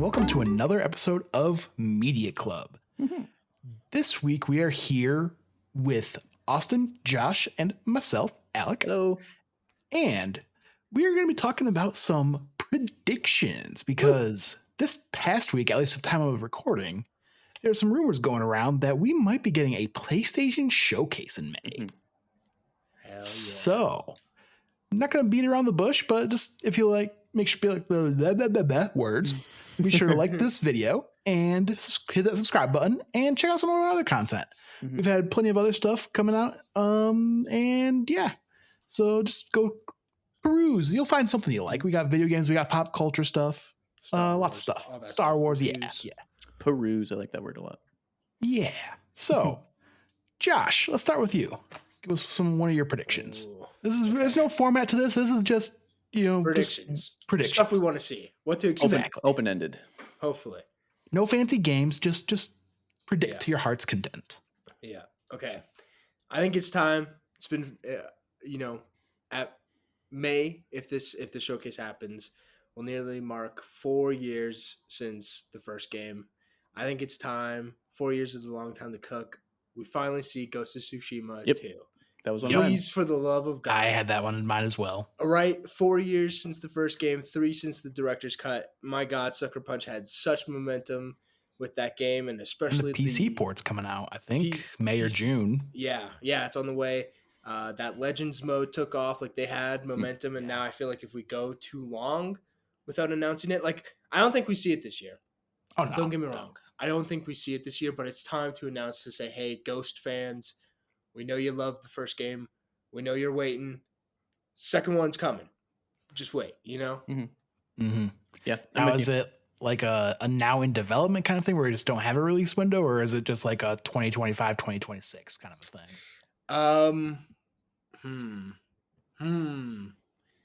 welcome to another episode of Media Club. This week we are here with Austin, Josh, and myself, Alec. Hello. And we are going to be talking about some predictions because this past week, at least at the time of recording, there's some rumors going around that we might be getting a PlayStation showcase in May. Mhm. Hell yeah. So, I'm not going to beat around the bush, but just if you like, make sure to be like the blah, blah, blah, blah words. Be sure to like this video and hit that subscribe button and check out some of our other content. Mhm. We've had plenty of other stuff coming out. And yeah, so just go peruse. You'll find something you like. We got video games. We got pop culture stuff. Star Lots of Wars, stuff. all that Star stuff. Wars. Yeah. Reviews. Yeah. Peruse. I like that word a lot. Yeah. So, Josh, let's start with you. Give us one of your predictions. Ooh, There's no format to this. This is just, predictions. predictions. Stuff we want to see. What to expect. Exactly. Open-ended. Hopefully. No fancy games. Just predict Yeah. to your heart's content. Yeah. Okay. I think it's time. It's been, at May, if the showcase happens, will nearly mark 4 years since the first game. I think it's time. 4 years is a long time to cook. We finally see Ghost of Tsushima Yep. 2. That was one of mine. Please, for the love of God. I had that one in mind as well. All right, 4 years since the first game, 3 since the director's cut. My God, Sucker Punch had such momentum with that game, and And especially the PC port's coming out, I think, May or PC June. Yeah, it's on the way. That Legends mode took off, like they had momentum, and now I feel like if we go too long without announcing it, like I don't think we see it this year. Oh, no. Don't get me wrong. I don't think we see it this year, but it's time to announce to say, hey, Ghost fans, we know you love the first game. We know you're waiting. Second one's coming. Just wait, Mm-hmm. Yeah. Now, is it like a now in development kind of thing where you just don't have a release window, or is it just like a 2025, 2026 kind of a thing?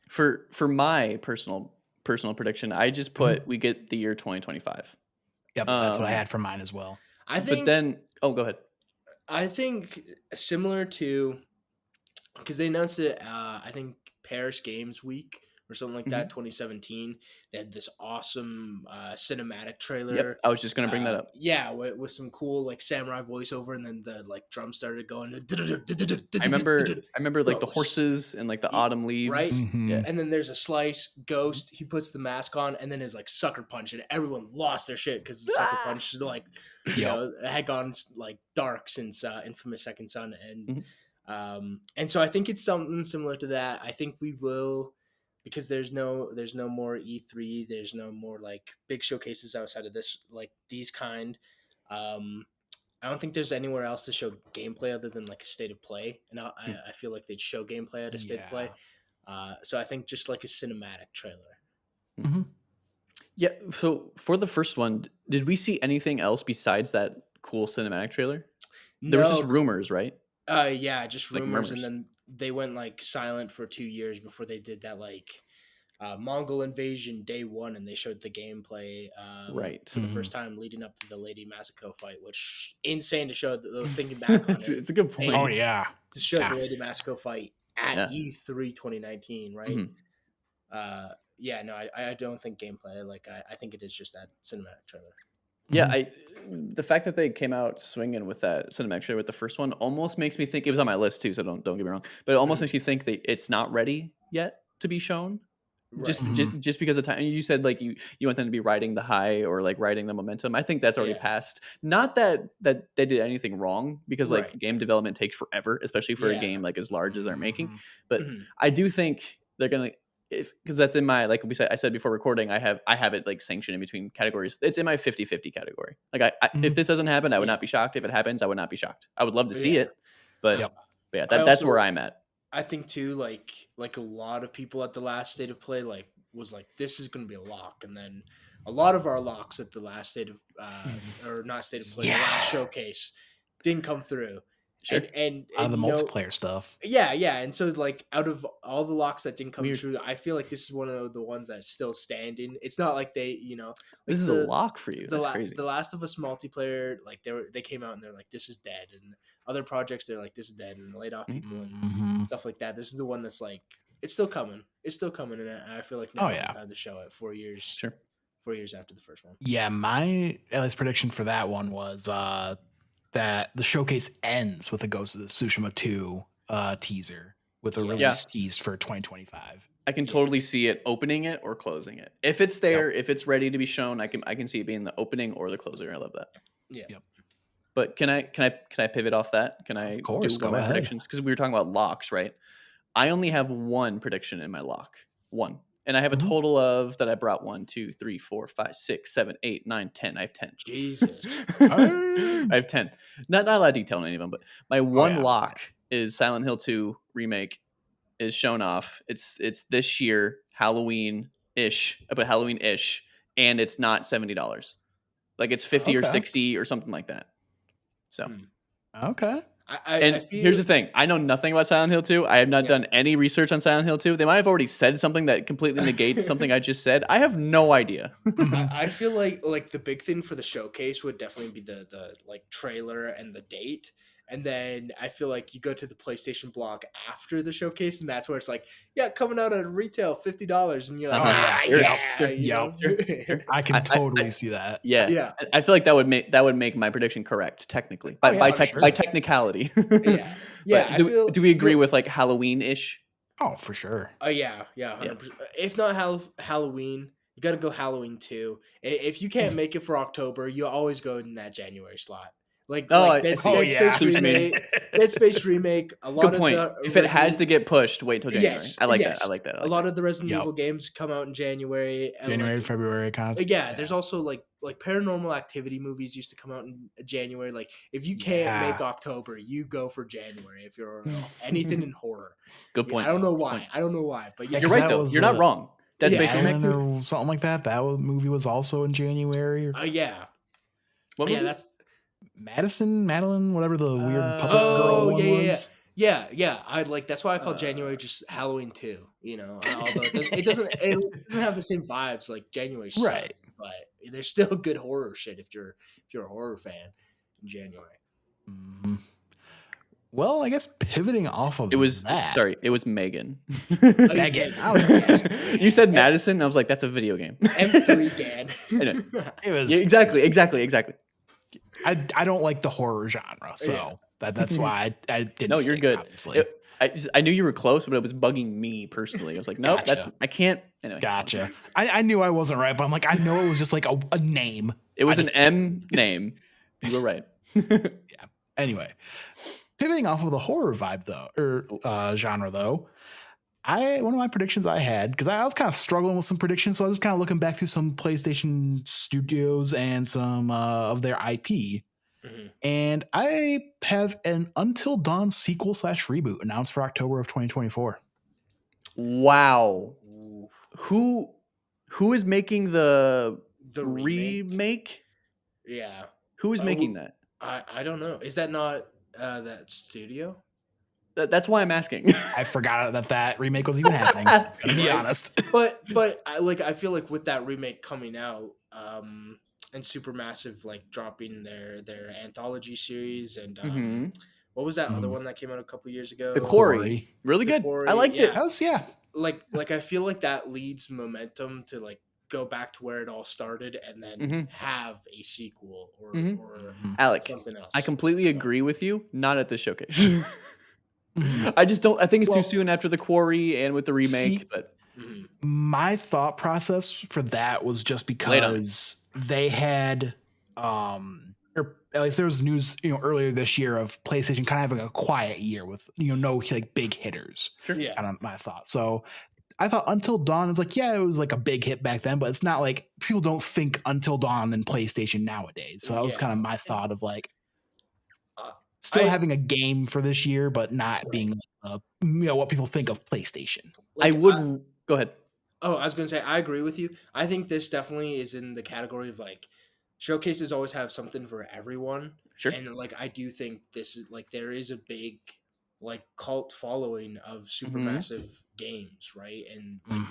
For my personal prediction, I just put we get the year 2025. Yep, that's what I had for mine as well. I think. But then, go ahead. I think similar to because they announced it. I think Paris Games Week or something like that, 2017. They had this awesome cinematic trailer. Yep. I was just gonna bring that up. Yeah, with some cool like samurai voiceover, and then the like drum started going. I remember like the horses and like the autumn leaves. Right? Mhm. Yeah. And then there's a Slice Ghost. He puts the mask on, and then there's like Sucker Punch, and everyone lost their shit because the Sucker Punch like had gone like dark since Infamous Second Son, and so I think it's something similar to that. I think we will. Because there's no more E3, there's no more like big showcases outside of this, like these kind. I don't think there's anywhere else to show gameplay other than like a state of play, and I feel like they'd show gameplay at a state of play. So I think just like a cinematic trailer. Mm-hmm. Yeah. So for the first one, did we see anything else besides that cool cinematic trailer? There was just rumors, right? Yeah, just Like rumors, murmurs. and then they went like silent for 2 years before they did that like Mongol invasion day one, and they showed the gameplay Right. for the first time leading up to the Lady Masako fight, which insane to show. Thinking back on it, it's a good point. Oh, yeah. to show Yeah. the Lady Masako fight at E3 2019, right? Mhm. I don't think gameplay. Like I think it is just that cinematic trailer. Yeah, the fact that they came out swinging with that cinematic trailer with the first one almost makes me think it was on my list too. So don't get me wrong, but it almost makes me think that it's not ready yet to be shown. Right. Just because of time. You said like you want them to be riding the high or like riding the momentum. I think that's already passed. Not that they did anything wrong, because like game development takes forever, especially for a game like as large as they're making. But I do think they're gonna. Because that's in my, like I said before recording, I have it like sanctioned in between categories. It's in my 50-50 category. Like if this doesn't happen, I would not be shocked. If it happens, I would not be shocked. I would love to see it, but yeah, that's where I'm at. I think too, like a lot of people at the last State of Play was like, this is going to be a lock, and then a lot of our locks at the last State of or not State of Play, the last showcase didn't come through. Sure. And out of the multiplayer stuff. Yeah. And so like out of all the locks that didn't come true, I feel like this is one of the ones that's still standing. It's not like they, like this is a lock for you. That's crazy. The Last of Us multiplayer, like they came out and they're like, this is dead. And other projects, they're like, this is dead, and laid off people and stuff like that. This is the one that's like, it's still coming. And I feel like now is the time to show it. 4 years. Sure. 4 years after the first one. Yeah, my at least prediction for that one was that the showcase ends with a Ghost of Tsushima 2 teaser with a release teased for 2025. I can totally see it opening it or closing it. If it's there, if it's ready to be shown, I can see it being the opening or the closer. I love that. Yeah. Yep. But can I pivot off that? Can I do one of my predictions? Because we were talking about locks, right? I only have one prediction in my lock. One. And I have a total of that I brought 1, 2, 3, 4, 5, 6, 7, 8, 9, 10. I have 10. Jesus. I have 10. Not a lot of detail on any of them, but my one lock is Silent Hill 2 remake is shown off. It's this year, Halloween-ish. I put Halloween-ish, and it's not $70. Like it's 50 or 60 or something like that. So okay. I here's the thing. I know nothing about Silent Hill 2. I have not done any research on Silent Hill 2. They might have already said something that completely negates something I just said. I have no idea. I feel like the big thing for the showcase would definitely be the like trailer and the date. And then I feel like you go to the PlayStation blog after the showcase, and that's where it's like, coming out at retail $50, and you're like, I can totally see that. Yeah. I feel like that would make my prediction correct technically, by technicality. Do we agree with like Halloween-ish? Oh, for sure. 100%. If not Halloween, you got to go Halloween 2. If you can't make it for October, you always go in that January slot. Dead Space remake. Dead Space remake. A lot Good point. If it has to get pushed, wait till January. I like that. I like that. A lot of the Resident Evil games come out in January. February kind of. There's also like Paranormal Activity movies used to come out in January. Like if you can't make October, you go for January. If you're anything in horror. Good point. I don't know why, but you're right though. You're not wrong. Dead Space remake or something like that. That movie was also in January. What movie? That's Madeline, whatever the weird puppet girl one was. Yeah. That's why I call January just Halloween 2. Although it doesn't have the same vibes like January, right? But there's still good horror shit if you're a horror fan in January. Mm-hmm. Well, I guess pivoting off of it was Megan. Megan. You said Madison, and I was like, that's a video game. M3 Gan. It was exactly. I don't like the horror genre, so that's why I didn't. No, you're good. I knew you were close, but it was bugging me personally. I was like, nope, I can't. Anyway. Gotcha. I knew I wasn't right, but I'm like, I know it was just like a name. It was an M name. You were right. Yeah. Anyway, pivoting off of the horror vibe though, or genre though. One of my predictions I had, because I was kind of struggling with some predictions, so I was kind of looking back through some PlayStation studios and some of their IP, and I have an Until Dawn sequel / reboot announced for October of 2024. Wow, who is making the remake? Yeah, who is making that? I don't know. Is that not that studio? That's why I'm asking. I forgot that remake was even happening. To be honest, but I feel like with that remake coming out, and Supermassive like dropping their anthology series, and what was that other one that came out a couple years ago? The Quarry, really good. I liked it. Like I feel like that leads momentum to like go back to where it all started, and then have a sequel or Alec, something else. I completely agree with you. Not at this showcase. I just don't. I think it's too soon after the Quarry and with the remake. But my thought process for that was just because they had, or at least there was news, earlier this year of PlayStation kind of having a quiet year with no like big hitters. Sure. Yeah. Kind of my thought. So I thought Until Dawn is like, it was like a big hit back then, but it's not like people don't think Until Dawn and PlayStation nowadays. So that was kind of my thought of like. Still having a game for this year, but not being what people think of PlayStation. Go ahead. Oh, I was going to say, I agree with you. I think this definitely is in the category of like showcases always have something for everyone. Sure. And like, I do think this is like, there is a big like cult following of Supermassive games. Right. And like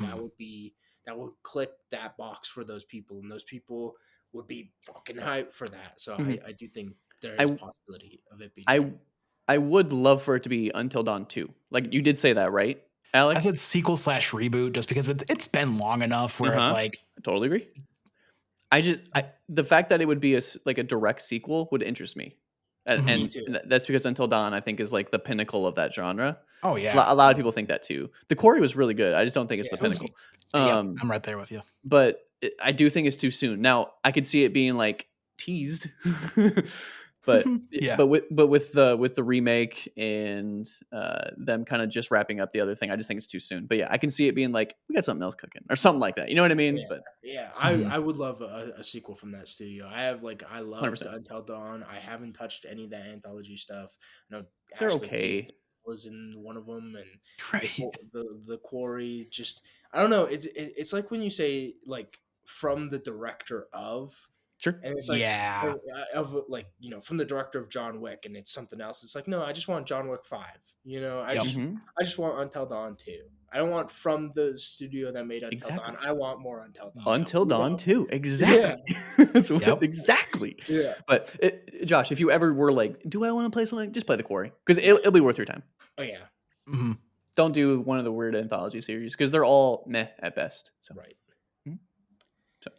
that would click that box for those people, and those people would be fucking hyped for that. So I do think there is a possibility of it being. I would love for it to be Until Dawn 2. Like you did say that, right, Alex? I said sequel / reboot just because it's been long enough where it's like. I totally agree. The fact that it would be a direct sequel would interest me. Me And too. that's because Until Dawn, I think, is like the pinnacle of that genre. Oh yeah, A lot of people think that too. The Quarry was really good. I just don't think it's the It was pinnacle. yep, I'm right there with you. But I do think it's too soon. Now I could see it being like teased, but Yeah. with the remake and them kind of just wrapping up the other thing, I just think it's too soon. But yeah, I can see it being like we got something else cooking or something like that. You know what I mean? But I would love a sequel from that studio. I loved 100%. Until Dawn. I haven't touched any of that anthology stuff. I know They're Ashley okay. was in one of them, and Right. the Quarry. Just I don't know. It's like when you say like from the director of, Sure. and it's like Yeah. of like from the director of John Wick, and it's something else. It's like no, I just want John Wick 5. Yep. I just want Until Dawn 2. I don't want from the studio that made Until Exactly. Dawn. I want more Until Dawn. Until Dawn too. Exactly. Yep. Exactly. Yeah. But Josh, if you ever were like, do I want to play something? Just play The Quarry because it'll be worth your time. Oh yeah. Mm-hmm. Don't do one of the weird anthology series because they're all meh at best. So. Right. So.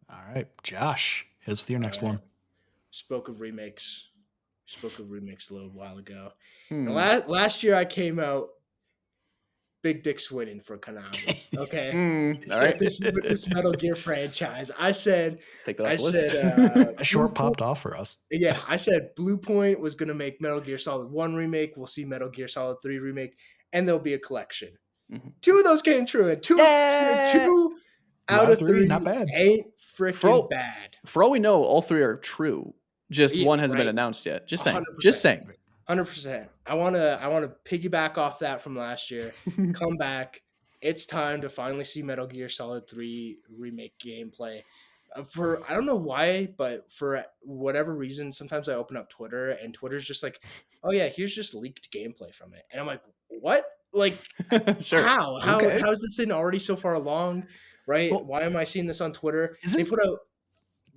All right, Josh, hit us with your next one. Spoke of remakes a little while ago. Last year I came out big dick swinging for Konami. Okay. All right. With this Metal Gear franchise. I said take that off the list. A short popped off for us. Yeah, I said Blue Point was gonna make Metal Gear Solid 1 remake. We'll see Metal Gear Solid 3 remake, and there'll be a collection. Two of those came true, and two out of three not bad. ain't freaking bad. For all we know, all three are true. Just one hasn't been announced yet. Just saying. 100%. Just saying. 100%. I wanna piggyback off that from last year. Come back. It's time to finally see Metal Gear Solid 3 remake gameplay. I don't know why, but for whatever reason, sometimes I open up Twitter and Twitter's just like, oh yeah, here's just leaked gameplay from it. And I'm like, what? Like, sure. How is this thing already so far along? Right? Well, why am I seeing this on Twitter? They put out.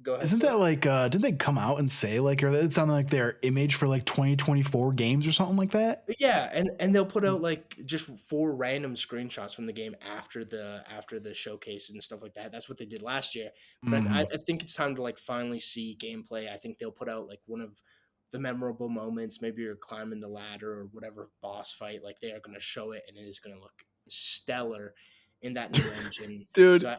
Go ahead. Isn't that like? Didn't they come out and say like, or it sounded like their image for like 2024 games or something like that? Yeah, and they'll put out like just 4 random screenshots from the game after the showcase and stuff like that. That's what they did last year. But I think it's time to like finally see gameplay. I think they'll put out like one of the memorable moments. Maybe you're climbing the ladder or whatever boss fight. Like they are going to show it, and it is going to look stellar in that new engine, dude. So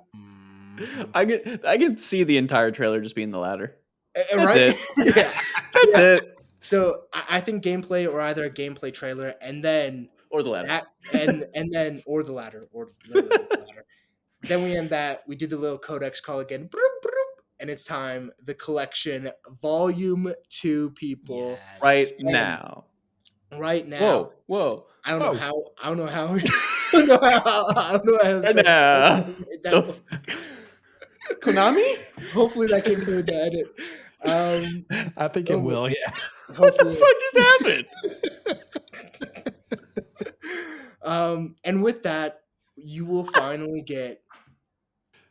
I can see the entire trailer just being the ladder. That's right? it. Yeah. That's it. So I think gameplay or either a gameplay trailer and then or the ladder and then or the ladder or the ladder. Then we end that. We do the little codex call again, and it's time. The collection, volume 2, people. Yes. Right now. Whoa. I don't know how. I don't know how. I don't know how. Konami? Hopefully that came through the edit. I think it will. Yeah. What the fuck just happened? And with that, you will finally get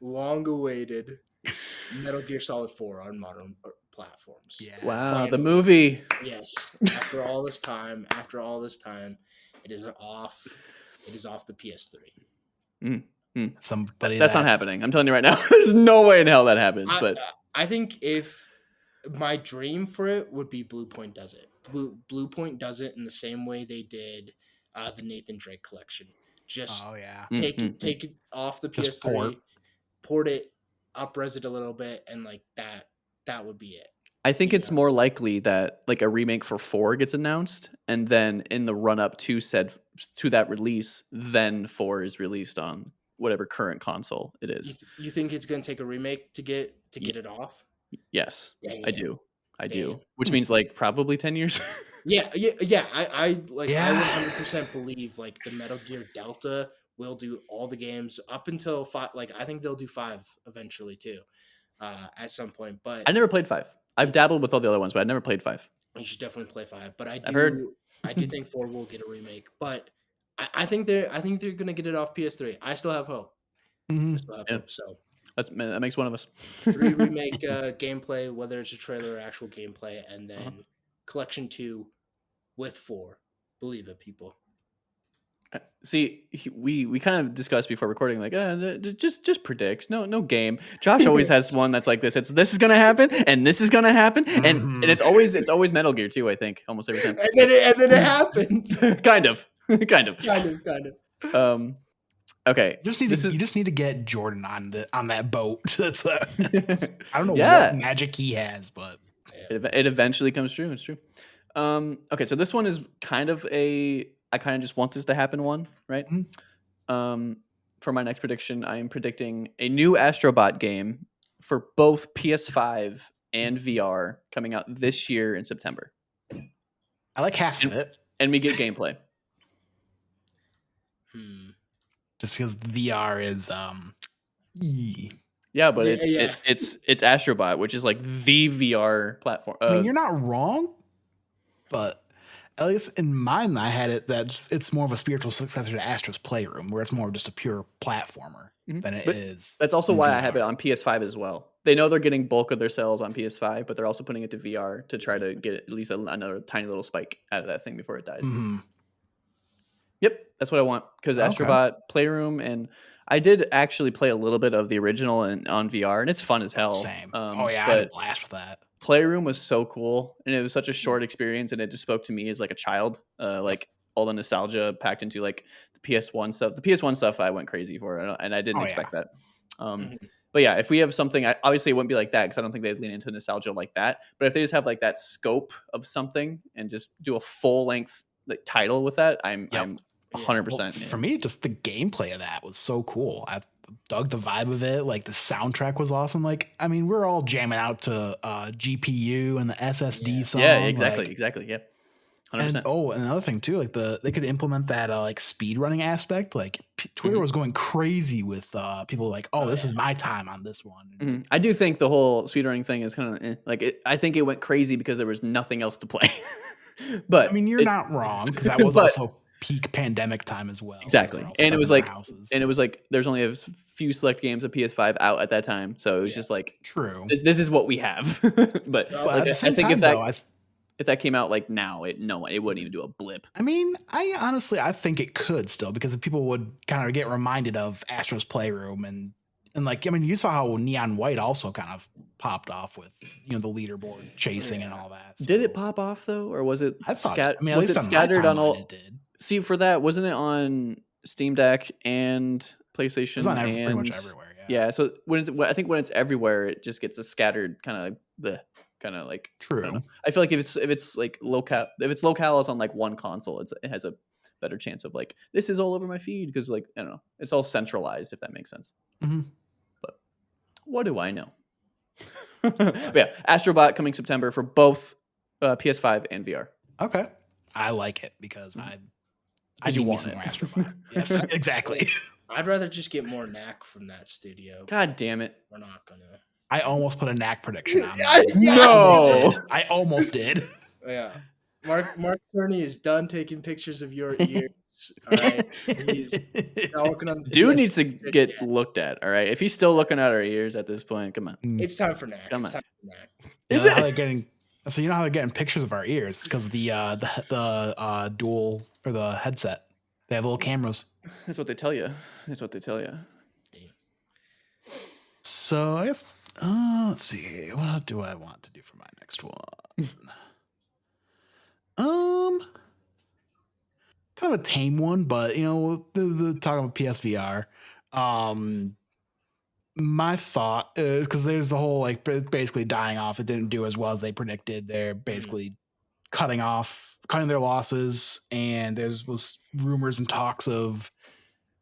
long-awaited Metal Gear Solid 4 on modern platforms. Yeah. Wow, finally. The movie. Yes. After all this time, it is off. It is off the PS3. Somebody that's not happening. I'm telling you right now. There's no way in hell that happens. But I think if my dream for it would be Blue Point does it. Blue Point does it in the same way they did the Nathan Drake collection. Just take it off the PS3, port it, up-res it a little bit, and like that would be it. I think it's more likely that like a remake for 4 gets announced, and then in the run-up to that release, then 4 is released on whatever current console it is. You think it's going to take a remake to get it off? Yes, I do. Which means like probably 10 years. Yeah. I 100% believe like the Metal Gear Delta will do all the games up until 5. Like I think they'll do 5 eventually too, at some point. But I never played 5. I've dabbled with all the other ones, but I never played 5. You should definitely play 5. But I do think 4 will get a remake. But I think they're gonna get it off PS3. I still have hope. Mm-hmm. I still have hope. So that makes one of us. 3 remake gameplay, whether it's a trailer or actual gameplay, and then collection 2 with 4. Believe it, people. See, we kind of discussed before recording, like, just predict. No game. Josh always has one that's like this. This is gonna happen, and this is gonna happen, and it's always Metal Gear too. I think almost every time. And then it happens. kind of. Kind of. Okay. You just need to get Jordan on that boat. That's I don't know Yeah. what magic he has, but it eventually comes true. It's true. Okay, so this one is kind of I kind of just want this to happen one, right? Mhm. For my next prediction, I am predicting a new Astrobot game for both PS5 and VR coming out this year in September. I like half of it. And we get gameplay. Just because VR is Yeah, but it's Astrobot, which is like the VR platform. I mean, you're not wrong, but at least in mine, I had it that it's more of a spiritual successor to Astro's Playroom, where it's more just a pure platformer than it is. That's also why I have it on PS5 as well. They know they're getting bulk of their sales on PS5, but they're also putting it to VR to try to get at least another tiny little spike out of that thing before it dies. Yep, that's what I want, because Astrobot Playroom, and I did actually play a little bit of the original on VR, and it's fun as hell. Same. I had a blast with that. Playroom was so cool, and it was such a short experience, and it just spoke to me as like a child, like all the nostalgia packed into like the PS1 stuff. The PS1 stuff I went crazy for, and I didn't expect that. But yeah, if we have something, obviously it wouldn't be like that because I don't think they'd lean into nostalgia like that. But if they just have like that scope of something and just do a full length like title with that, I'm 100%. Well, for me, just the gameplay of that was so cool. I dug the vibe of it. Like the soundtrack was awesome. Like, I mean, we're all jamming out to GPU and the SSD song. Yeah, exactly. Yeah. 100%. And another thing too, like they could implement that like speed running aspect. Like Twitter was going crazy with people like, this is my time on this one. I do think the whole speedrunning thing is kind of like I think it went crazy because there was nothing else to play. But I mean, you're not wrong, because that was also peak pandemic time as well. Exactly. And it was like there's only a few select games of PS5 out at that time, so it was just like true. This is what we have. But like, I think if that came out like now, it wouldn't even do a blip. I mean, I think it could still, because people would kind of get reminded of Astro's Playroom and like, I mean, you saw how Neon White also kind of popped off with the leaderboard chasing and all that. So. Did it pop off though, or was it? I thought. Was it scattered on all? It did. See, for that, wasn't it on Steam Deck and PlayStation? It's on pretty much everywhere. Yeah. So I think when it's everywhere, it just gets a scattered kind of like. True. I feel like if it's like local, if it's locales on like one console, it has a better chance of like this is all over my feed, because like I don't know, it's all centralized, if that makes sense. But what do I know? But yeah, Astrobot coming September for both PS5 and VR. Okay, I like it because I do want some more Astrobot. Yes, exactly. I'd rather just get more knack from that studio. God damn it. We're not gonna. I almost put a knack prediction on. No, I almost did. Yeah, Mark Cerny is done taking pictures of your ears. All right, he's now working on. Dude needs to get looked at. All right, if he's still looking at our ears at this point, come on. It's time for knack. Come on. Is it? How they're getting? So you know how they're getting pictures of our ears? It's because the dual or the headset. They have little cameras. That's what they tell you. So I guess let's see. What do I want to do for my next one? Kind of a tame one, but the talking about PSVR. My thought is, because there's the whole like basically dying off. It didn't do as well as they predicted. They're basically cutting their losses, and was rumors and talks of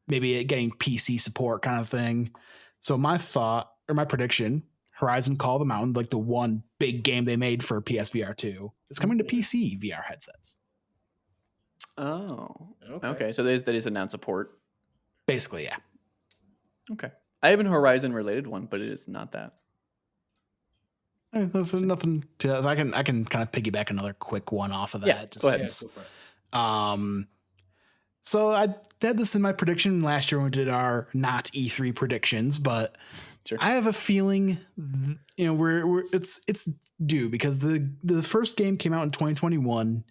maybe it getting PC support kind of thing. So my thought, or my prediction, Horizon Call of the Mountain, like the one big game they made for PSVR 2, is coming to PC VR headsets. Oh, okay. So they just announced support. Basically, yeah. Okay. I have an Horizon related one, but it is not that. There's nothing to. I can kind of piggyback another quick one off of that. Yeah, go ahead. So I had this in my prediction last year when we did our not E3 predictions, but sure. I have a feeling it's due, because the first game came out in 2021,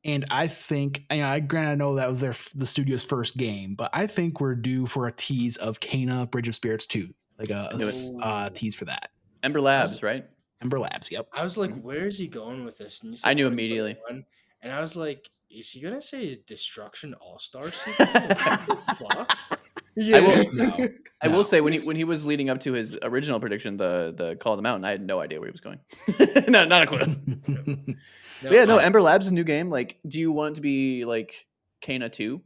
And I think, granted, I know that was the studio's first game, but I think we're due for a tease of Kena Bridge of Spirits 2, like I knew it. tease for that. Ember Labs, right? Ember Labs, yep. I was like, where is he going with this? And you I said knew immediately. 2021, and I was like, is he gonna say Destruction All Star sequel? What the fuck? Yeah. I will say when he was leading up to his original prediction, the Call of the Mountain, I had no idea where he was going. No, not a clue. No, Ember Labs is a new game. Like, do you want it to be like Kena 2?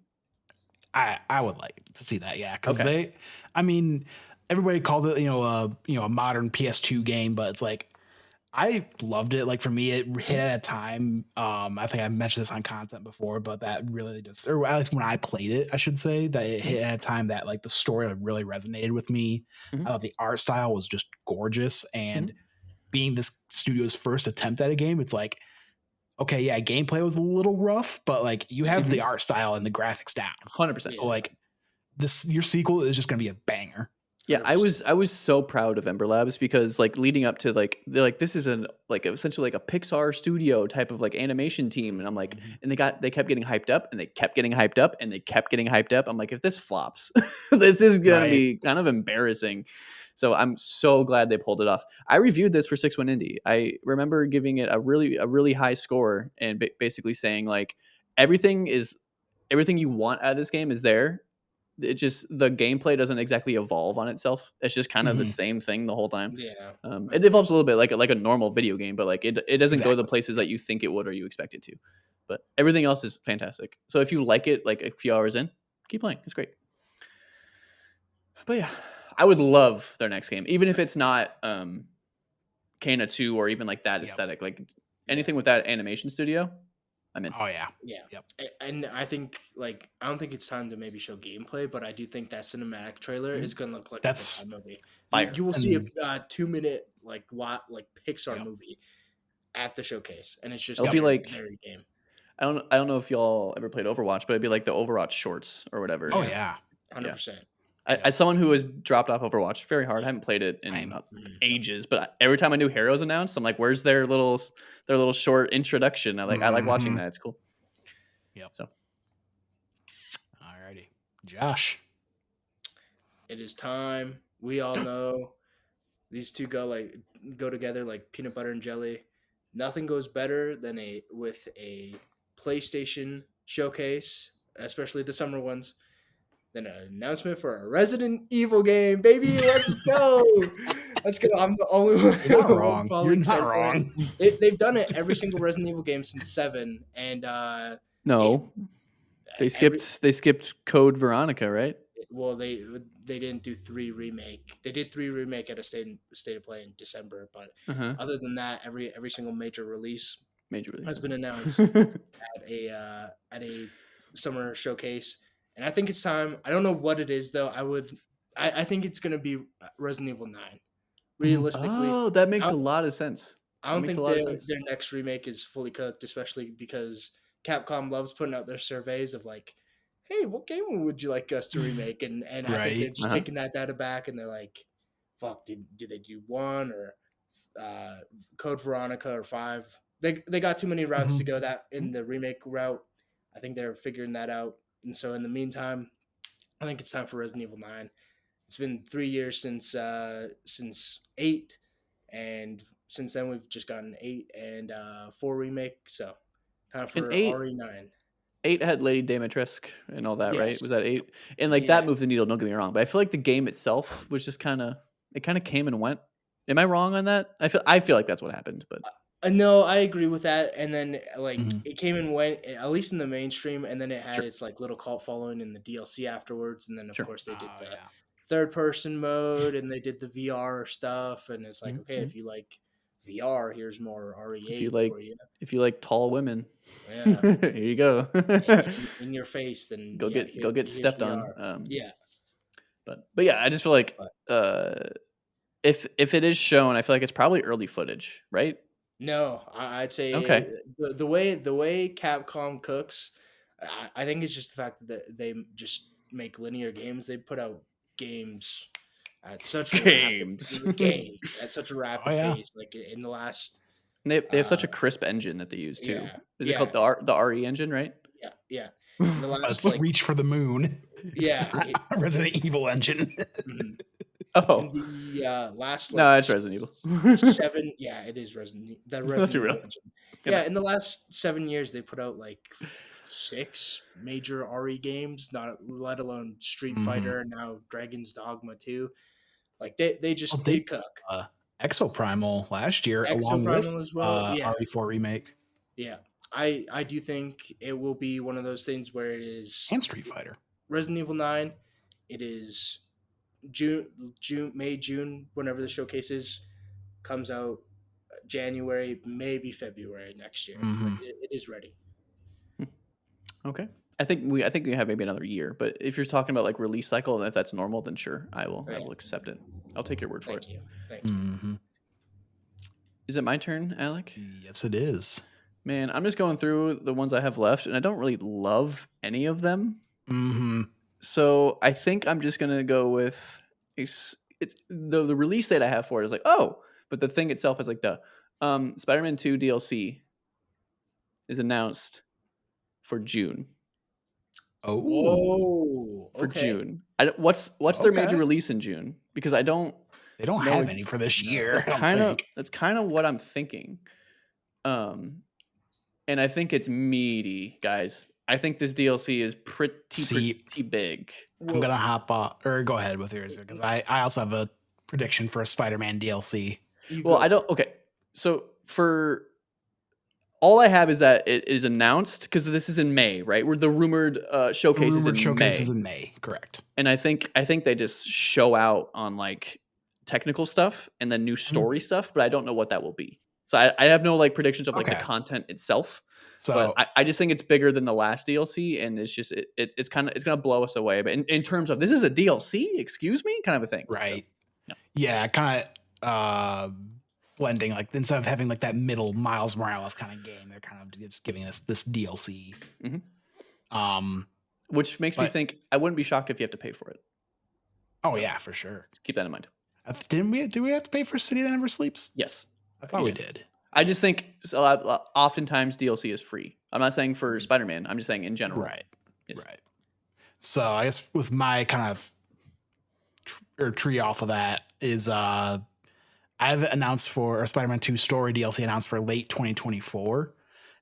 I would like to see that, yeah, because everybody called it a modern PS2 game, but it's like I loved it. Like for me, it hit at a time. I think I mentioned this on content before, but that really just, or at least when I played it, I should say that it hit at a time that like the story really resonated with me. I thought the art style was just gorgeous, and being this studio's first attempt at a game, it's like, okay, yeah, gameplay was a little rough, but like you have the art style and the graphics down. 100%. So like your sequel is just gonna be a banger. Yeah, 100%. I was so proud of Ember Labs because like leading up to like they're like this is essentially like a Pixar studio type of like animation team, and I'm like, and they kept getting hyped up, and they kept getting hyped up, and they kept getting hyped up. I'm like, if this flops, this is gonna be kind of embarrassing. So I'm so glad they pulled it off. I reviewed this for 6-1 Indie. I remember giving it a really high score and basically saying like everything you want out of this game is there. It just the gameplay doesn't exactly evolve on itself. It's just kind of the same thing the whole time. Yeah, it evolves a little bit like a normal video game, but like it doesn't go the places that you think it would or you expect it to. But everything else is fantastic. So if you like it, like a few hours in, keep playing. It's great. But yeah, I would love their next game, even if it's not Kena 2 or even like that aesthetic. Like anything with that animation studio, I'm in. Oh yeah. Yep. And I think like I don't think it's time to maybe show gameplay, but I do think that cinematic trailer is gonna look like that's a Pixar movie. Fire. You will see a 2-minute like Pixar movie at the showcase, and it's just it'll be like very game. I don't know if y'all ever played Overwatch, but it'd be like the Overwatch shorts or whatever. Oh yeah, 100%. As someone who has dropped off Overwatch very hard, I haven't played it in ages, but every time a new hero's announced, I'm like, "Where's their little short introduction?" I like watching that. It's cool. Yep. So, alrighty, Josh. It is time. We all know these two go together like peanut butter and jelly. Nothing goes better than with a PlayStation showcase, especially the summer ones, than an announcement for a Resident Evil game, baby. Let's go. Let's go. I'm the only one. You're not wrong. You're not wrong. They've done it every single Resident Evil game since 7, and no, they skipped Code Veronica, right? Well, they didn't do 3 remake. They did 3 remake at a state of play in December, but other than that, every single major release has been announced at a summer showcase. And I think it's time. I don't know what it is though. I think it's gonna be Resident Evil 9. Realistically, oh, that makes a lot of sense. I don't think their next remake is fully cooked, especially because Capcom loves putting out their surveys of like, hey, what game would you like us to remake? And I think they're just taking that data back, and they're like, fuck, do they do 1 or Code Veronica or 5? They got too many routes to go that in the remake route. I think they're figuring that out. And so in the meantime, I think it's time for Resident Evil 9. It's been 3 years since 8, and since then we've just gotten 8 and 4 remake. So time for RE9. 8 had Lady Dimitrescu and all that, right? Was that 8? And like that moved the needle. Don't get me wrong, but I feel like the game itself was just kind of came and went. Am I wrong on that? I feel like that's what happened, but. No, I agree with that. And then like it came and went, at least in the mainstream, and then it had its like little cult following in the DLC afterwards. And then of course they did the third person mode, and they did the VR stuff. And it's like, okay, if you like VR, here's more RE8 for you. If you like tall women, here you go. in your face, then go get stepped VR. on. But yeah, I just feel like if it is shown, I feel like it's probably early footage, right? No, I'd say the way Capcom cooks, I think it's just the fact that they just make linear games. They put out games at such a rapid pace. Like in the last And they have such a crisp engine that they use too. Yeah, Is it called the RE engine, right? yeah. In the last Let's reach for the moon. It's yeah, Resident Evil engine. mhm. Oh In the last no, it's Resident Evil. 7, yeah, it is the Let's be Resident real. Evil engine. Yeah, in the last 7 years, they put out like 6 major RE games, not let alone Street Fighter, now Dragon's Dogma 2. Like they Well, just they they cook. Exoprimal last year, along with Exoprimal as well. Yeah, RE4 remake yeah. I do think it will be one of those things where it is and Street Fighter. Resident Evil 9. It is May, June, whenever the showcase is, comes out. January, maybe February next year. Like it is ready. Okay. I think we have maybe another year, but if you're talking about like release cycle and if that's normal, then sure, I will accept it. I'll take your word for it. Thank you. Is it my turn, Alec? Yes, it is. Man, I'm just going through the ones I have left, and I don't really love any of them. So I think I'm just gonna go with the release date I have for it is like, oh, but the thing itself is like Spider-Man 2 DLC is announced for June. Oh, whoa! For June. What's their major release in June? Because I don't. They don't have any for this year. That's kind of what I'm thinking. And I think it's meaty, guys. I think this DLC is pretty big. I'm gonna hop off or go ahead with yours because I also have a prediction for a Spider-Man DLC. I don't. Okay, so for all I have is that it is announced because this is in May, right? Where the rumored showcase is in May, correct? And I think they just show out on like technical stuff and then new story stuff, but I don't know what that will be. So I have no like predictions of like the content itself. So but I just think it's bigger than the last DLC, and it's just it's gonna blow us away. But in terms of this is a DLC, excuse me, kind of a thing, right? So, no. Yeah, kind of blending like instead of having like that middle Miles Morales kind of game, they're kind of just giving us this DLC. Which makes me think I wouldn't be shocked if you have to pay for it. Oh yeah, for sure. Keep that in mind. Do we have to pay for City That Never Sleeps? Yes, I thought we did. I just think oftentimes DLC is free. I'm not saying for Spider-Man. I'm just saying in general. Right. Yes. Right. So I guess with my kind of tree off of that is I've announced for a Spider-Man 2 story DLC announced for late 2024.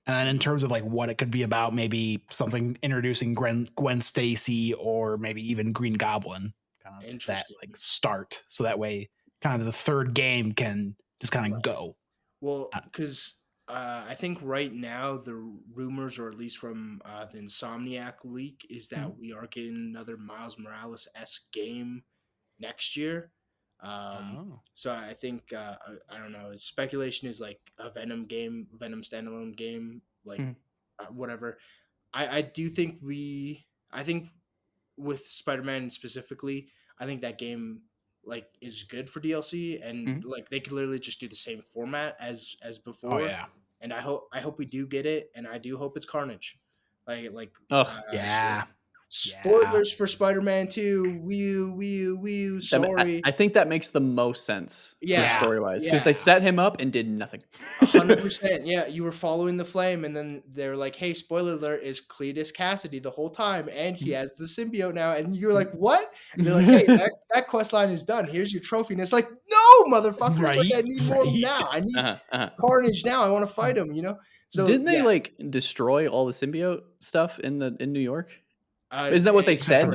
And then in terms of like what it could be about, maybe something introducing Gwen Stacy or maybe even Green Goblin. Kind of that like start. So that way kind of the third game can just kind of go. Well, because I think right now the rumors, or at least from the Insomniac leak, is that we are getting another Miles Morales-esque game next year. So I think I don't know. Speculation is like a Venom standalone game, like whatever. I do think I think with Spider-Man specifically, I think that game like is good for DLC, and like they could literally just do the same format as before. Oh yeah. And I hope we do get it, and I do hope it's Carnage. Yeah. Spoilers for Spider-Man 2. Wee. Sorry. I think that makes the most sense story-wise because they set him up and did nothing. 100%. Yeah, you were following the flame, and then they're like, hey, spoiler alert, is Cletus Cassidy the whole time, and he has the symbiote now. And you're like, what? And they're like, hey, that quest line is done. Here's your trophy. And it's like, no, motherfucker. Like, I need more now. I need Carnage now. I want to fight him, you know? So didn't they like destroy all the symbiote stuff in New York? Isn't that what they said?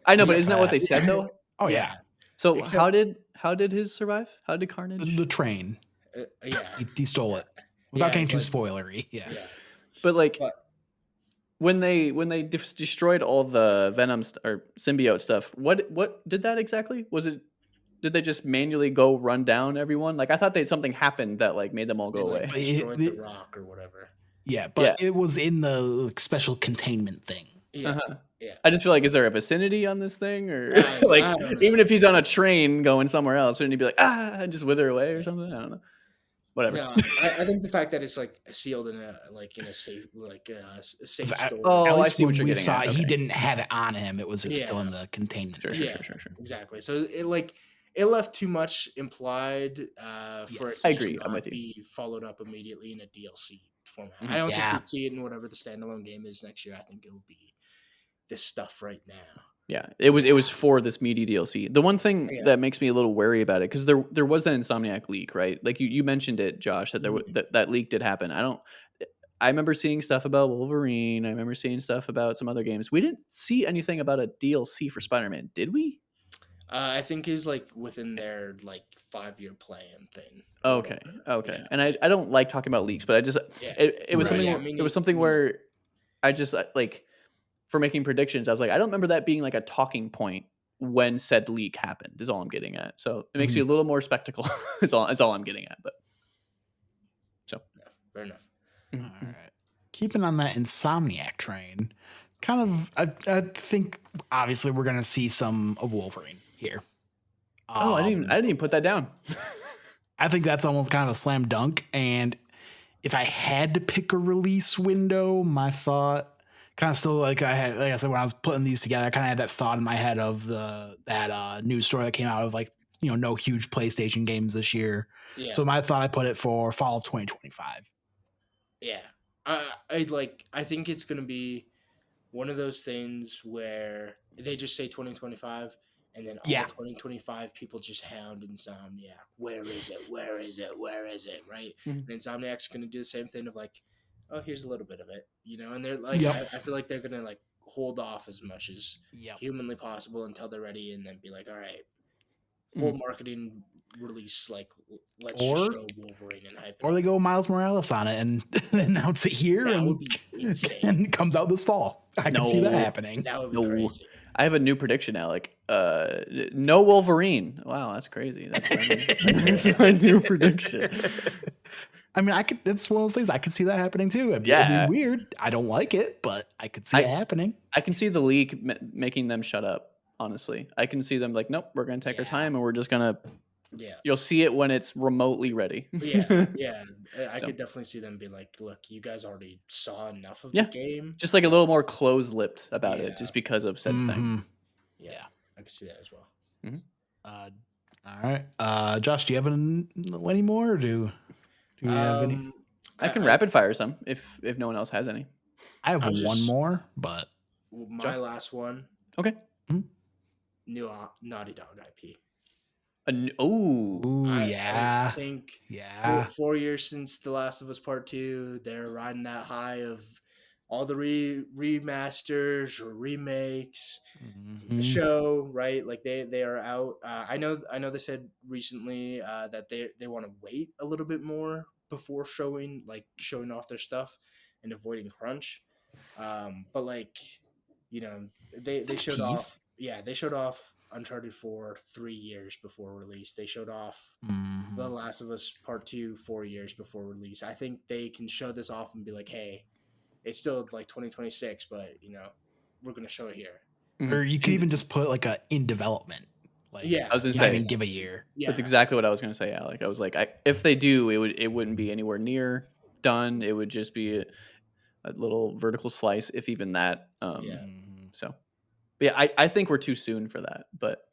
I know, but isn't that what they said though? Oh yeah. So how did his survive? How did Carnage? The train. He stole it without getting too spoilery. Yeah. But when they destroyed all the Venom or symbiote stuff, what did that exactly? Did they just manually go run down everyone? Like I thought something happened that like made them all go away. Destroyed the rock or whatever. Yeah, but it was in the like, special containment thing. Yeah. Yeah. I just feel like, is there a vicinity on this thing, or like even if he's on a train going somewhere else, shouldn't he be like and just wither away or something? I don't know. Whatever. No, I think the fact that it's like sealed in a safe safe store. Oh, I see what you're getting at. He didn't have it on him. It was still in the containment. Sure. Exactly. So it left too much implied for it Yes. to I just agree. I'm not with you. be followed up immediately in a DLC format. Mhm. I don't think Yeah. we'd see it in whatever the standalone game is next year. I think it will be this stuff right now. Yeah, it was for this meaty DLC. The one thing Yeah. that makes me a little wary about it, because there was an Insomniac leak, right? Like you mentioned it, Josh, that that leak did happen. I remember seeing stuff about Wolverine. I remember seeing stuff about some other games. We didn't see anything about a DLC for Spider-Man, did we? I think is like within their like 5-year plan thing. or Okay, whatever. okay. Yeah. And I don't like talking about leaks, but I just Yeah. it was Right. something Yeah, it was something where I just like for making predictions, I was like, I don't remember that being like a talking point when said leak happened. Is all I'm getting at. So it makes me a little more spectacle. is all I'm getting at. But so fair enough. All right. Keeping on that Insomniac train, kind of, I think obviously we're gonna see some of Wolverine here. Oh, I didn't even put that down. I think that's almost kind of a slam dunk. And if I had to pick a release window, my thought kind of still like I said when I was putting these together, I kind of had that thought in my head of that news story that came out of like no huge PlayStation games this year. Yeah. So my thought I put it for fall of 2025. Yeah. I think it's gonna be one of those things where they just say 2025 and then all Yeah. 2025 people just hound Insomniac. Where is it? Where is it? Where is it? Right? Mhm. And Insomniac's gonna do the same thing of like, oh, here's a little bit of it, and they're like, Yep. I feel like they're gonna like hold off as much as Yep. humanly possible until they're ready, and then be like, all right, full marketing release, like let's just Or- show Wolverine and hype it Or up. they go Miles Morales on it and announce it here That and, would be insane. and it comes out this fall. I can see that No. happening. That would be No. crazy. I have a new prediction, Alec. No Wolverine. Wow, that's crazy. That's my new prediction. I mean, it's one of those things I could see that happening too. I mean, Yeah. it'd be weird. I don't like it, but I could see it happening. I can see the league making them shut up. Honestly, I can see them like, nope, we're gonna take our time and we're just gonna. Yeah. You'll see it when it's remotely ready. Yeah. I So. could definitely see them being like, look, you guys already saw enough of the game. Just like a little more close-lipped about it, Yeah. just because of said thing. Yeah. I can see that as well. All right. Josh, do you have any more? Or do we have any? I can rapid fire some if no one else has any. I have was one just- more, but My last one, Okay. new Naughty Dog IP. ooh, I yeah, think yeah. 4 years since The Last of Us Part 2, they're riding that high of all the remasters or remakes. The show, right? Like they are out. I know they said recently that they want to wait a little bit more before showing off their stuff and avoiding crunch. But like, they showed off. Yeah, they showed off Uncharted 4 3 years before release. They showed off The Last of Us Part 2 4 years before release. I think they can show this off and be like, hey, it's still like 2026, but we're gonna show it here. Or you could even just put like a in development. Like, Yeah, I was gonna not say, even give a year. Yeah, that's exactly what I was gonna say, Alec. I was like, if they do, it wouldn't be anywhere near done. It would just be a little vertical slice, if even that. So, but yeah, I think we're too soon for that. But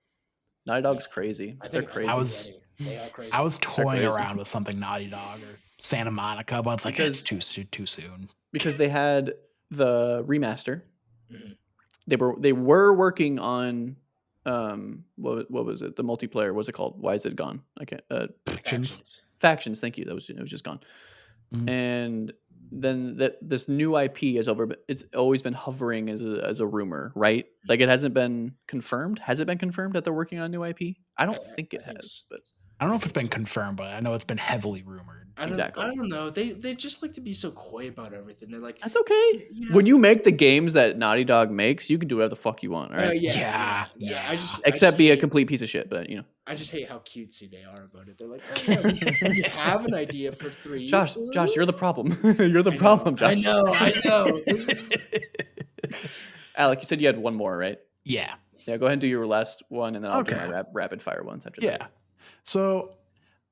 Naughty Dog's crazy. They're crazy. They are crazy. I was toying around with something Naughty Dog or Santa Monica, but it's like it's too soon. Because they had the remaster. Mhm. They were working on what was it? The multiplayer. What's it called? Why is it gone? I can't. Factions. Thank you. It was just gone. And then this new IP it's always been hovering as a rumor, right? Like it hasn't been confirmed. Has it been confirmed that they're working on new IP? I don't think it has, but I don't know if it's been confirmed, but I know it's been heavily rumored. I don't know. They just like to be so coy about everything. They're like, that's okay. Yeah. When you make the games that Naughty Dog makes, you can do whatever the fuck you want, all right? Yeah. Except be a complete piece of shit, but I just hate how cutesy they are about it. They're like, oh, yeah, we have an idea for 3. Josh, you're the problem. You're the problem, Josh. I know. Alec, you said you had one more, right? Yeah. Yeah, go ahead and do your last one, and then I'll do my rapid fire ones after that. Yeah. So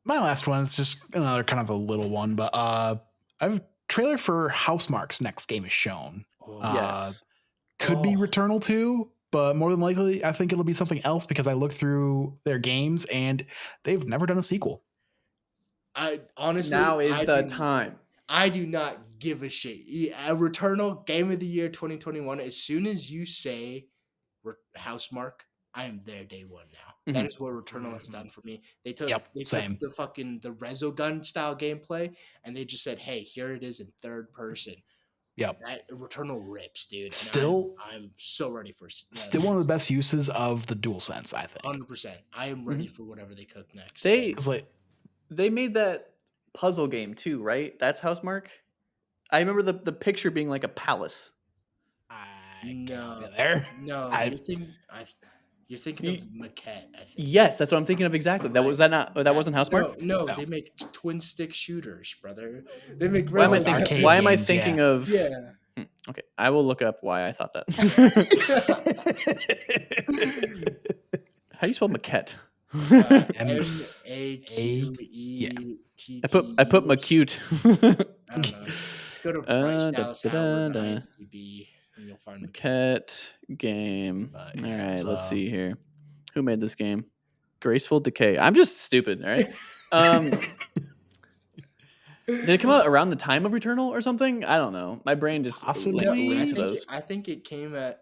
my last one is just another kind of a little one, but I have a trailer for Housemarque's next game is shown. Yes. Could be Returnal 2. but more than likely, I think it'll be something else because I looked through their games and they've never done a sequel. I honestly, now is the time. I do not give a shit. Returnal Game of the Year 2021. As soon as you say Housemark, I am there day one now. That is what Returnal has done for me. They took the fucking the Resogun style gameplay and they just said, "Hey, here it is in third person." Yep. That Returnal rips, dude. Still, I'm so ready for still one of the best uses of the DualSense, I think. 100%. I am ready for whatever they cook next. They made that puzzle game too, right? That's Housemark. I remember the picture being like a palace. No, you're thinking of Maquette, I think. Yes, that's what I'm thinking of exactly. That wasn't Housemark? No, they make twin stick shooters, brother. They make why am I thinking of okay, I will look up why I thought that. How do you spell Maquette? M-A-Q-E-T-T. I put Macute. I don't know. Just go to Bryce Dallas Howard IMDb and you'll find Maquette game. All right, let's see here. Who made this game? Graceful Decay. I'm just stupid, all right? Did it come out around the time of Returnal or something? I don't know. My brain just linked to those. I think it came out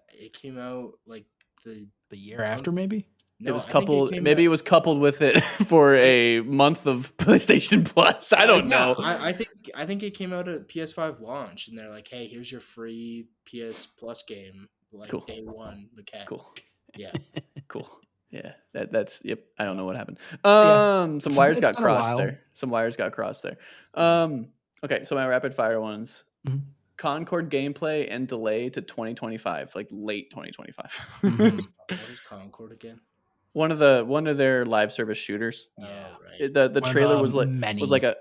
like the year after, maybe. No, it was coupled. Maybe it was coupled with it for a month of PlayStation Plus. I don't know. I think it came out at PS5 launch, and they're like, "Hey, here's your free PS Plus game, like day one." Maquette. Cool. Yeah. Cool. Yeah. That's yep. I don't know what happened. Some wires got crossed there. Okay. So my rapid fire ones. Mm-hmm. Concord gameplay and delay to 2025, like late 2025. What is Concord again? One of their live service shooters. Yeah, right. The trailer was like a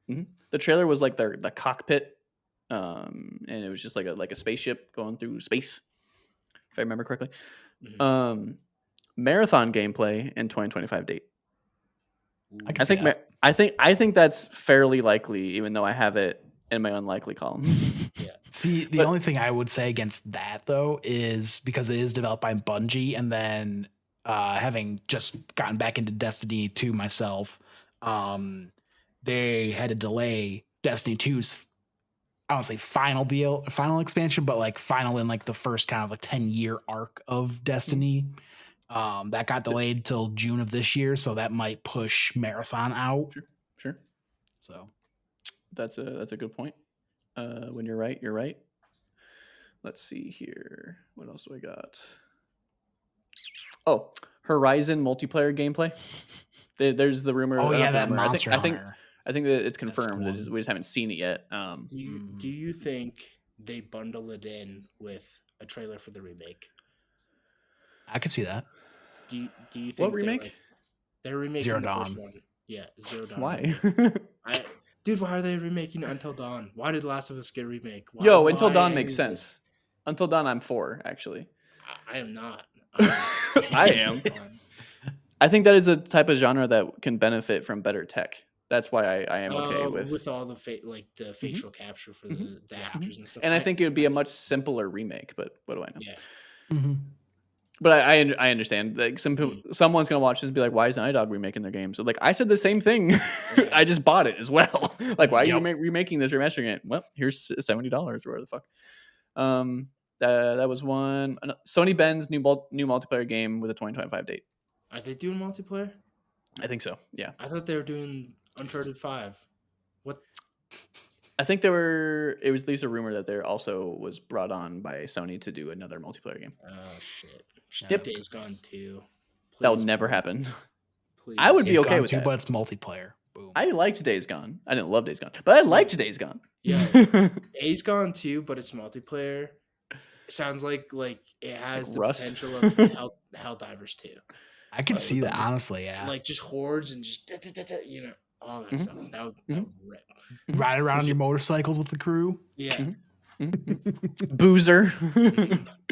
the trailer was like the cockpit, and it was just like a spaceship going through space, if I remember correctly. Mm-hmm. Marathon gameplay in 2025 date. I think that's fairly likely, even though I have it in my unlikely column. Yeah. See, the only thing I would say against that though is because it is developed by Bungie, and then having just gotten back into Destiny 2 myself, they had to delay Destiny 2's I don't say final expansion, but like final in like the first kind of a 10-year arc of Destiny. That got delayed till June of this year, so that might push Marathon out. Sure. So that's a good point. When you're right, you're right. Let's see here. What else do I got? Oh, Horizon multiplayer gameplay. There's the rumor. Oh yeah, that Monster Hunter. I think that it's confirmed. Cool. We just haven't seen it yet. Do you think they bundle it in with a trailer for the remake? I could see that. Do you think what remake? They're remaking Zero the Dawn. first one. Yeah, Zero Dawn. Why? Dude, why are they remaking Until Dawn? Why did Last of Us get a remake? Until Dawn makes sense. Until Dawn, I'm for, actually. I am not. I am. I think that is a type of genre that can benefit from better tech. That's why I am okay with all the the facial capture for the actors and stuff. And I think it would be a much simpler remake, but what do I know? Yeah. Mm-hmm. But I understand. Like someone's gonna watch this and be like, "Why is Naughty Dog remaking their game?" So like I said the same thing. Yeah. I just bought it as well. Like, why are you remaking this, remastering it? Well, here's $70 or whatever the fuck. That was one. Sony Ben's new multiplayer game with a 2025 date. Are they doing multiplayer? I think so. Yeah. I thought they were doing Uncharted 5. What? I think it was at least a rumor that there also was brought on by Sony to do another multiplayer game. Oh shit. Yep. Days Gone 2. That would never happen. Please. I would be okay with that. But it's multiplayer. Boom. I liked Days Gone. I didn't love Days Gone, but I liked Days Gone. Yeah. Days Gone 2, but it's multiplayer. It sounds like it has the Rust. potential of Helldivers 2. I could see that, honestly, yeah. Like just hordes and just all that stuff. That would rip. Ride around on your motorcycles with the crew. Yeah. Boozer.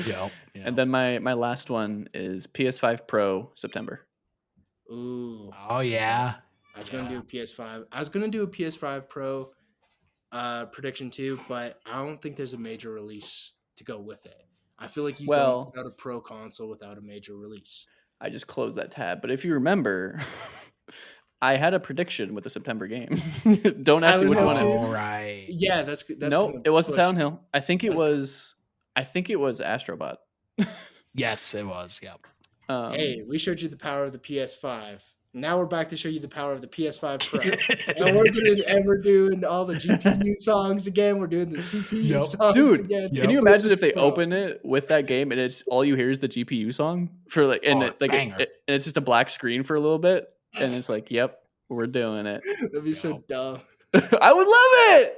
Yeah. And then my last one is PS5 Pro September. Ooh. Oh yeah. I was gonna do a PS5. I was gonna do a PS5 Pro prediction too, but I don't think there's a major release to go with it. I feel like you don't put out a pro console without a major release. I just closed that tab. But if you remember, I had a prediction with the September game. Don't ask me which one. All right. Yeah, that's no. It wasn't Silent Hill. I think it was Astrobot. Yes, it was. Yep. Hey, we showed you the power of the PS5. Now we're back to show you the power of the PS5 Pro. and we're doing all the GPU songs again. We're doing the CPU songs again. Can you imagine if they open it with that game and it's all you hear is the GPU song for like, and and it's just a black screen for a little bit, and it's like, yep, we're doing it. That'd be so dumb. I would love it.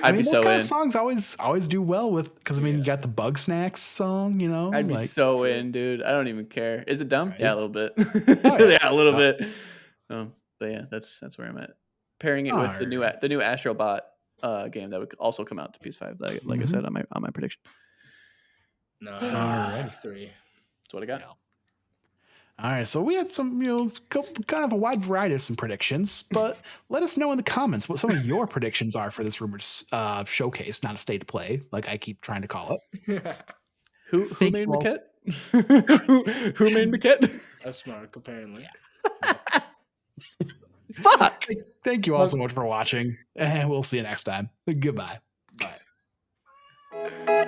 I'd be so in. Those kind of songs always do well with, because I mean, you got the Bug Snacks song, you know. I'd be so in, dude. I don't even care. Is it dumb? Right? Yeah, a little bit. Yeah, a little bit. But yeah, that's where I'm at. Pairing it with the new Astrobot game that would also come out to PS5, like I said on my prediction. No, all right, 3. That's what I got. Yeah. All right, so we had some, kind of a wide variety of some predictions, but let us know in the comments what some of your predictions are for this Rumors showcase, not a state of play, like I keep trying to call it. Who made Maquette? who made Maquette? That's smart, apparently. Fuck! Thank you all so much for watching, and we'll see you next time. Goodbye. Bye.